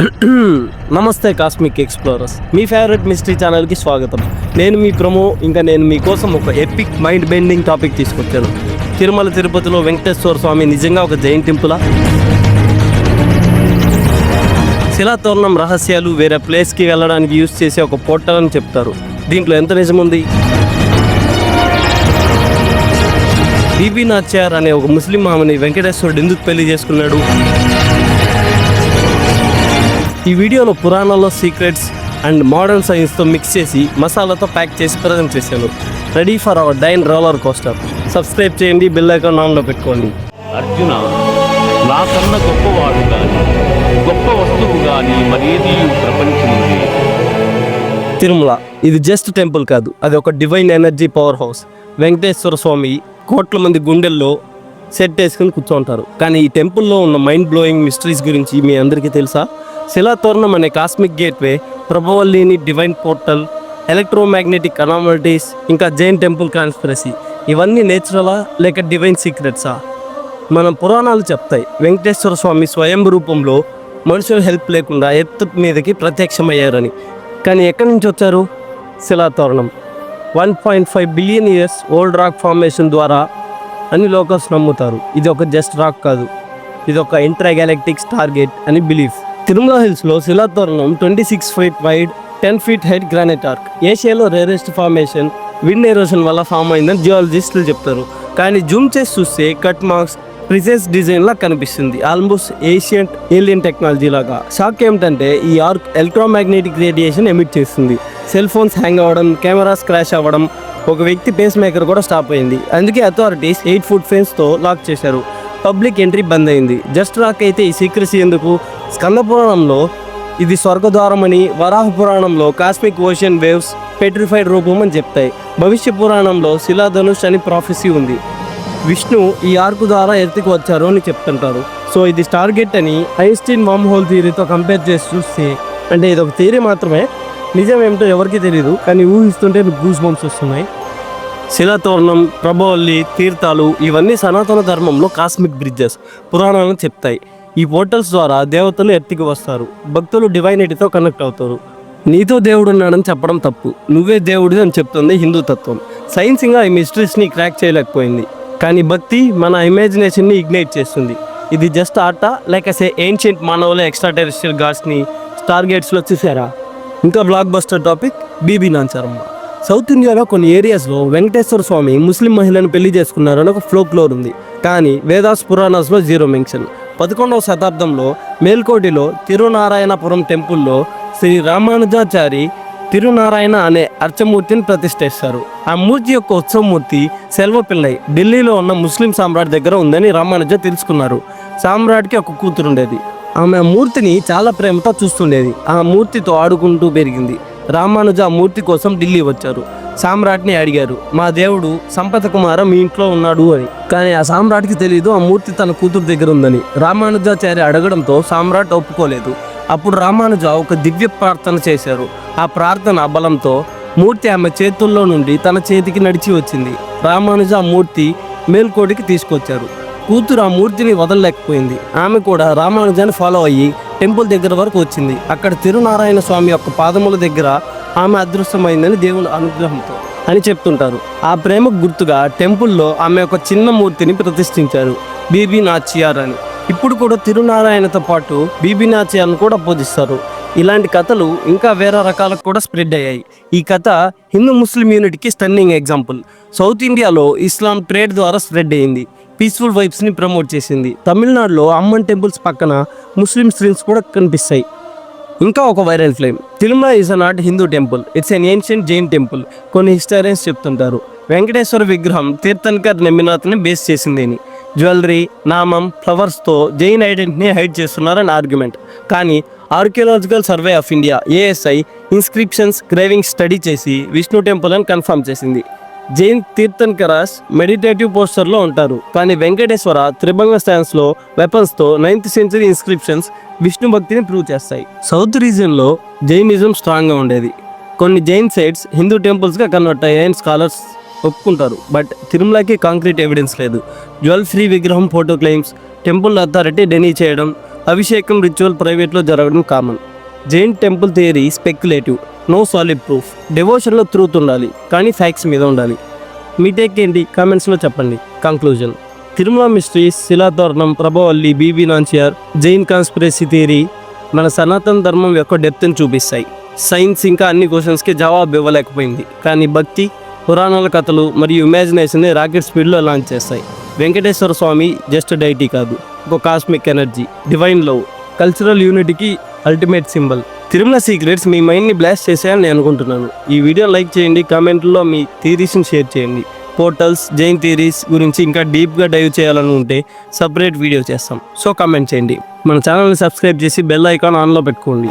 నమస్తే cosmic explorers, మీ favourite mystery ఛానల్కి స్వాగతం. నేను మీ ప్రమో. ఇంకా నేను మీకోసం ఒక ఎపిక్ మైండ్ బెండింగ్ టాపిక్ తీసుకొచ్చాను. తిరుమల తిరుపతిలో వెంకటేశ్వర స్వామి నిజంగా ఒక జైన్ టెంపులా? శిలాతోరణం రహస్యాలు వేరే ప్లేస్కి వెళ్ళడానికి యూజ్ చేసే ఒక పోర్టల్ అని చెప్తారు. దీంట్లో ఎంత నిజం ఉంది? బీబీ నాచ్యార్ అనే ఒక ముస్లిం ఆమెని వెంకటేశ్వరుడు ఎందుకు పెళ్లి చేసుకున్నాడు? ఈ వీడియోలో పురాణాల్లో సీక్రెట్స్ అండ్ మోడర్న్ సైన్స్తో మిక్స్ చేసి మసాలాతో ప్యాక్ చేసి ప్రజెంట్ చేశాను. Ready for our dine roller coaster. Subscribe చేయండి, బెల్ ఐకాన్ ఆన్లో పెట్టుకోండి. అర్జున, నాకన్నా గొప్పవాడు కానీ గొప్ప వస్తువు కానీ మరేది ప్రపంచంలో లేదు. తిరుమల ఇది జస్ట్ టెంపుల్ కాదు, అది ఒక divine energy power house. Venkateswara Swamy కోట్ల మంది గుండెల్లో సెట్ వేసుకుని కూర్చోంటారు. కానీ ఈ టెంపుల్లో ఉన్న మైండ్ బ్లోయింగ్ మిస్టరీస్ గురించి మీ అందరికీ తెలుసా? శిలాతోరణం అనే కాస్మిక్ గేట్వే, ప్రభవల్లిని డివైన్ పోర్టల్, ఎలక్ట్రోమాగ్నెటిక్ అనామలిటీస్, ఇంకా జైన్ టెంపుల్ కాన్స్పిరసీ, ఇవన్నీ నేచురలా లేక డివైన్ సీక్రెట్సా? మన పురాణాలు చెప్తాయి వెంకటేశ్వర స్వామి స్వయం రూపంలో మనుషుల హెల్ప్ లేకుండా ఎత్తు మీదకి ప్రత్యక్షమయ్యారని. కానీ ఎక్కడి నుంచి వచ్చారు? శిలాతోరణం 1.5 billion years old rock formation ద్వారా అని లోకల్స్ నమ్ముతారు. ఇది ఒక జస్ట్ రాక్ కాదు, ఇది ఒక ఇంట్రాగ్యాలక్టిక్ స్టార్ గేట్ అని బిలీఫ్. తిరుమల హిల్స్లో Silathoranam 26 feet wide, 10 feet height granite arc. ఏషియాలో రేరెస్ట్ ఫార్మేషన్ విండ్ ఎరోషన్ వల్ల ఫామ్ అయిందని జియాలజిస్టులు చెప్తారు. కానీ జూమ్ చేసి చూస్తే కట్ మార్క్స్ ప్రిసైజ్ డిజైన్లా కనిపిస్తుంది, ఆల్మోస్ట్ ఏషియంట్ ఏలియన్ టెక్నాలజీ లాగా. షాక్ ఏమిటంటే ఈ ఆర్క్ ఎలక్ట్రోమాగ్నెటిక్ రేడియేషన్ ఎమిట్ చేస్తుంది. సెల్ ఫోన్స్ హ్యాంగ్ అవ్వడం, కెమెరాస్ క్రాష్ అవ్వడం, ఒక వ్యక్తి పేస్ మేకర్ కూడా స్టాప్ అయింది. అందుకే అథారిటీస్ 8 ఫుట్ ఫెన్స్తో లాక్ చేశారు. పబ్లిక్ ఎంట్రీ బంద్ అయింది. జస్ట్ రాక్ అయితే ఈ సీక్రెసీ ఎందుకు? స్కంద పురాణంలో ఇది స్వర్గద్వారం అని, వరాహ పురాణంలో కాస్మిక్ ఓషన్ వేవ్స్ పెట్రిఫైడ్ రూపం అని చెప్తాయి. భవిష్య పురాణంలో శిలాధనుష్ అని ప్రాఫెసీ ఉంది. విష్ణు ఈ ఆర్క్ ద్వారా ఎర్త్కి వచ్చారు అని చెప్తుంటారు. సో ఇది స్టార్ గేట్ అని ఐన్స్టీన్ వామ్ హోల్ థియరీతో కంపేర్ చేసి చూస్తే, అంటే ఇది ఒక థియరీ మాత్రమే, నిజం ఏమిటో ఎవరికి తెలియదు, కానీ ఊహిస్తుంటే గూస్ బంప్స్ వస్తున్నాయి. శిలాతోరణం, ప్రభవల్లి, తీర్థాలు ఇవన్నీ సనాతన ధర్మంలో కాస్మిక్ బ్రిడ్జెస్ పురాణాలను చెప్తాయి. ఈ పోర్టల్స్ ద్వారా దేవతలు ఎర్తికి వస్తారు, భక్తులు డివైనిటీతో కనెక్ట్ అవుతారు. నీతో దేవుడు ఉన్నాడని చెప్పడం తప్పు, నువ్వే దేవుడి అని చెప్తుంది హిందూ తత్వం. సైన్స్ ఇంకా ఈ మిస్టరీస్ని క్రాక్ చేయలేకపోయింది, కానీ భక్తి మన ఇమాజినేషన్ని ఇగ్నైట్ చేస్తుంది. ఇది జస్ట్ ఆర్టా లేక ఏన్షియంట్ మానవుల ఎక్స్ట్రా టెరెస్ట్రియల్ గాడ్స్ని స్టార్ గేట్స్లో చూసారా? ఇంకా blockbuster topic Bibi Nachyaramma. South ఇండియాలో కొన్ని ఏరియాస్లో వెంకటేశ్వర స్వామి ముస్లిం మహిళను పెళ్లి చేసుకున్నారని ఒక ఫ్లోర్ ఉంది. కానీ వేదాస్ పురాణాస్లో జీరో మెన్షన్. 11వ శతాబ్దంలో మేల్కోటిలో తిరునారాయణపురం టెంపుల్లో శ్రీ రామానుజాచారి తిరునారాయణ అనే అర్చమూర్తిని ప్రతిష్ఠిస్తారు. ఆ మూర్తి యొక్క ఉత్సవమూర్తి సెల్వపిల్లై ఢిల్లీలో ఉన్న ముస్లిం సామ్రాట్ దగ్గర ఉందని రామానుజ తెలుసుకున్నారు. సామ్రాట్కి ఒక కూతురు ఉండేది. ఆమె ఆ మూర్తిని చాలా ప్రేమతో చూస్తుండేది. ఆ మూర్తితో ఆడుకుంటూ పెరిగింది. రామానుజ ఆ మూర్తి కోసం ఢిల్లీ వచ్చారు. సామ్రాట్ని అడిగారు, మా దేవుడు సంపత కుమార మీ ఇంట్లో ఉన్నాడు అని. కానీ ఆ సామ్రాట్కి తెలియదు ఆ మూర్తి తన కూతురు దగ్గర ఉందని. రామానుజాచార్య అడగడంతో సామ్రాట్ ఒప్పుకోలేదు. అప్పుడు రామానుజ ఒక దివ్య ప్రార్థన చేశారు. ఆ ప్రార్థన బలంతో మూర్తి ఆమె చేతుల్లో నుండి తన చేతికి నడిచి వచ్చింది. రామానుజ ఆ మూర్తి మేల్కోటికి తీసుకొచ్చారు. కూతురు ఆ మూర్తిని వదలలేకపోయింది. ఆమె కూడా రామానుజాన్ని ఫాలో అయ్యి టెంపుల్ దగ్గర వరకు వచ్చింది. అక్కడ తిరునారాయణ స్వామి యొక్క పాదముల దగ్గర ఆమె అదృశ్యమైందని దేవుని అనుగ్రహంతో అని చెప్తుంటారు. ఆ ప్రేమకు గుర్తుగా టెంపుల్లో ఆమె ఒక చిన్న మూర్తిని ప్రతిష్ఠించారు, బీబీ నాచ్యార్ అని. ఇప్పుడు కూడా తిరునారాయణతో పాటు బీబీ నాచ్యార్ను కూడా పూజిస్తారు. ఇలాంటి కథలు ఇంకా వేరే రకాలకు కూడా స్ప్రెడ్ అయ్యాయి. ఈ కథ హిందూ ముస్లిం యూనిటీకి స్టన్నింగ్ ఎగ్జాంపుల్. సౌత్ ఇండియాలో ఇస్లాం ట్రేడ్ ద్వారా స్ప్రెడ్ అయ్యింది, పీస్ఫుల్ వైబ్స్ని ప్రమోట్ చేసింది. తమిళనాడులో అమ్మన్ టెంపుల్స్ పక్కన ముస్లిం స్క్రీన్స్ కూడా కనిపిస్తాయి. ఇంకా ఒక viral flame, Tirumala is not Hindu temple, it's an ancient Jain temple. కొన్ని హిస్టారియన్స్ చెప్తుంటారు వెంకటేశ్వర విగ్రహం తీర్థంకర్ నెమ్మినాథ్ని బేస్ చేసింది అని. జ్యువెలరీ, నామం, ఫ్లవర్స్తో జైన్ ఐడెంటిటీని హైడ్ చేస్తున్నారని ఆర్గ్యుమెంట్. కానీ archaeological survey of India ASI inscriptions graving study చేసి విష్ణు టెంపుల్ అని కన్ఫర్మ్ చేసింది. జైన్ తీర్థంకరాస్ మెడిటేటివ్ పోస్టర్లో ఉంటారు, కానీ వెంకటేశ్వర త్రిభంగ స్టాన్స్లో వెపన్స్తో 9th సెంచరీ ఇన్స్క్రిప్షన్స్ విష్ణు భక్తిని ప్రూవ్ చేస్తాయి. సౌత్ రీజియన్లో జైనిజం స్ట్రాంగ్గా ఉండేది. కొన్ని జైన్ సైట్స్ హిందూ టెంపుల్స్గా కన్వర్ట్ అయ్యాయని స్కాలర్స్ ఒప్పుకుంటారు. బట్ తిరుమలకి కాంక్రీట్ ఎవిడెన్స్ లేదు. జ్యువెల్ ఫ్రీ విగ్రహం photo claims, temple authority deny చేయడం, అభిషేకం రిచువల్ ప్రైవేట్లో జరగడం common. Jain temple theory speculative, no solid proof. డివోషన్లో ట్రూత్ ఉండాలి కానీ ఫ్యాక్ట్స్ మీద ఉండాలి. మీ టేక్ ఏంటి కామెంట్స్లో చెప్పండి. Conclusion: Tirumala mysteries, Silathoranam, Prabhavalli, Bibi Nanchiyar, Jain conspiracy theory మన సనాతన ధర్మం యొక్క డెప్త్ని చూపిస్తాయి. సైన్స్ ఇంకా అన్ని క్వశ్చన్స్కి జవాబు ఇవ్వలేకపోయింది, కానీ భక్తి, పురాణాల కథలు మరియు ఇమాజినేషన్ని రాకెట్ స్పీడ్లో లాంచ్ చేస్తాయి. వెంకటేశ్వర స్వామి జస్ట్ డైటీ కాదు, ఒక cosmic energy, divine love, cultural యూనిటీకి అల్టిమేట్ సింబల్. తిరుమల సీక్రెట్స్ మీ మైండ్ని బ్లాస్ట్ చేశాయని నేను అనుకుంటున్నాను. ఈ వీడియో లైక్ చేయండి, కామెంట్లో మీ థియరీస్ని షేర్ చేయండి. పోర్టల్స్, జైన్ థియరీస్ గురించి ఇంకా డీప్గా డైవ్ చేయాలని ఉంటే సపరేట్ వీడియో చేస్తాం, సో కామెంట్ చేయండి. మన ఛానల్ని సబ్స్క్రైబ్ చేసి బెల్ ఐకాన్ ఆన్లో పెట్టుకోండి.